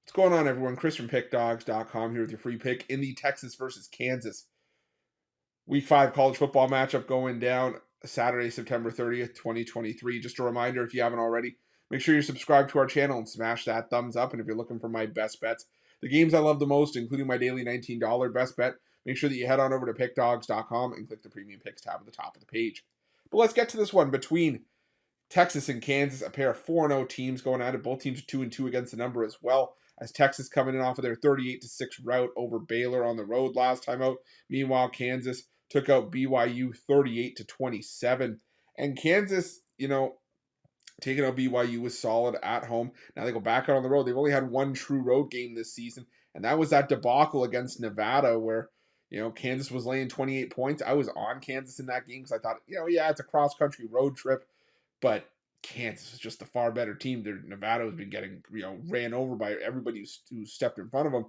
What's going on, everyone? Chris from Pickdawgz.com here with your free pick in the Texas versus Kansas Week 5 college football matchup going down Saturday, September 30th, 2023. Just a reminder, if you haven't already, make sure you're subscribed to our channel and smash that thumbs up. And if you're looking for my best bets, the games I love the most, including my daily $19 best bet, make sure that you head on over to Pickdawgz.com and click the Premium Picks tab at the top of the page. But let's get to this one between Texas and Kansas, a pair of 4-0 teams going at it. Both teams are 2-2 against the number as well, as Texas coming in off of their 38-6 rout over Baylor on the road last time out. Meanwhile, Kansas took out BYU 38-27. And Kansas, taking out BYU was solid at home. Now they go back out on the road. They've only had one true road game this season, and that was that debacle against Nevada where, Kansas was laying 28 points. I was on Kansas in that game because I thought, it's a cross-country road trip. But Kansas was just a far better team. Nevada has been getting, ran over by everybody who stepped in front of them.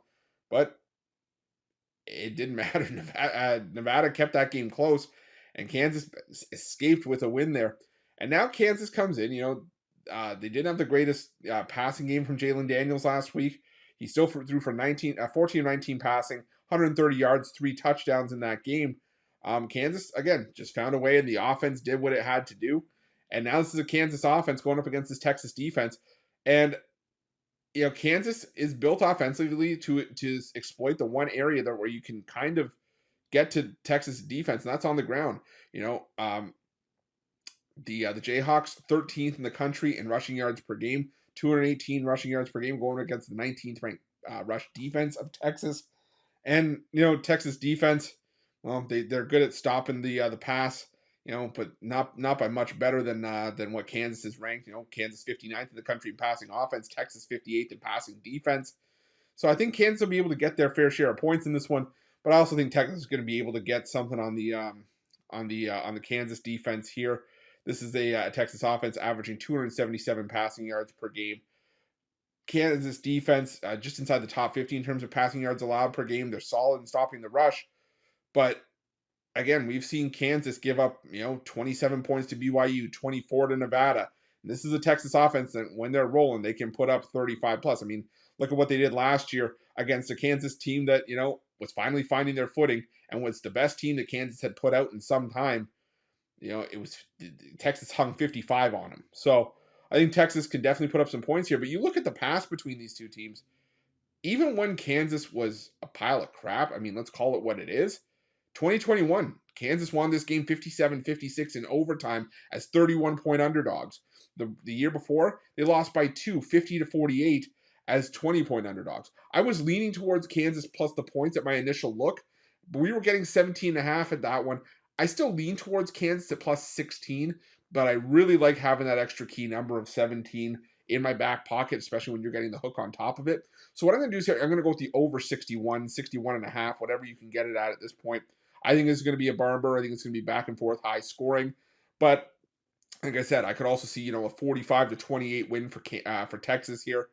But it didn't matter. Nevada kept that game close, and Kansas escaped with a win there. And now Kansas comes in. They didn't have the greatest passing game from Jalen Daniels last week. He still threw for 14 of 19 passing, 130 yards, 3 touchdowns in that game. Kansas, again, just found a way, and the offense did what it had to do. And now this is a Kansas offense going up against this Texas defense. And, Kansas is built offensively to exploit the one area there where you can kind of get to Texas defense, and that's on the ground. The Jayhawks, 13th in the country in rushing yards per game, 218 rushing yards per game, going against the 19th ranked rush defense of Texas. And, Texas defense, well, they're good at stopping the pass. But not by much better than what Kansas is ranked. Kansas 59th in the country in passing offense, Texas 58th in passing defense. So I think Kansas will be able to get their fair share of points in this one, but I also think Texas is going to be able to get something on the Kansas defense here. This is a Texas offense averaging 277 passing yards per game. Kansas defense just inside the top 50 in terms of passing yards allowed per game. They're solid in stopping the rush, but again, we've seen Kansas give up, 27 points to BYU, 24 to Nevada. And this is a Texas offense that when they're rolling, they can put up 35 plus. I mean, look at what they did last year against a Kansas team that, was finally finding their footing and was the best team that Kansas had put out in some time. Texas hung 55 on them. So I think Texas can definitely put up some points here. But you look at the past between these two teams, even when Kansas was a pile of crap, let's call it what it is. 2021, Kansas won this game 57-56 in overtime as 31-point underdogs. The year before, they lost by 2, 50-48 as 20-point underdogs. I was leaning towards Kansas plus the points at my initial look, but we were getting 17.5 at that one. I still lean towards Kansas at plus 16, but I really like having that extra key number of 17 in my back pocket, especially when you're getting the hook on top of it. So what I'm going to do is here, I'm going to go with the over 61.5, whatever you can get it at this point. I think it's going to be a barn burner. I think it's going to be back and forth, high scoring. But like I said, I could also see, a 45-28 win for Texas here.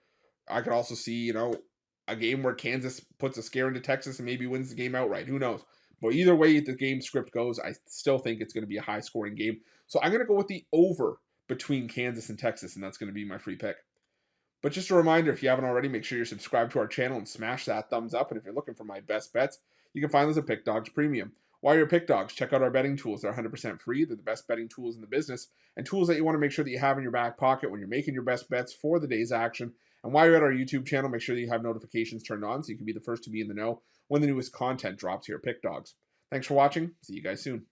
I could also see, a game where Kansas puts a scare into Texas and maybe wins the game outright. Who knows? But either way the game script goes, I still think it's going to be a high scoring game. So I'm going to go with the over between Kansas and Texas, and that's going to be my free pick. But just a reminder, if you haven't already, make sure you're subscribed to our channel and smash that thumbs up. And if you're looking for my best bets, you can find those at Pick Dawgz Premium. While you're at Pick Dawgz, check out our betting tools. They're 100% free. They're the best betting tools in the business and tools that you want to make sure that you have in your back pocket when you're making your best bets for the day's action. And while you're at our YouTube channel, make sure that you have notifications turned on so you can be the first to be in the know when the newest content drops here at Pick Dawgz. Thanks for watching. See you guys soon.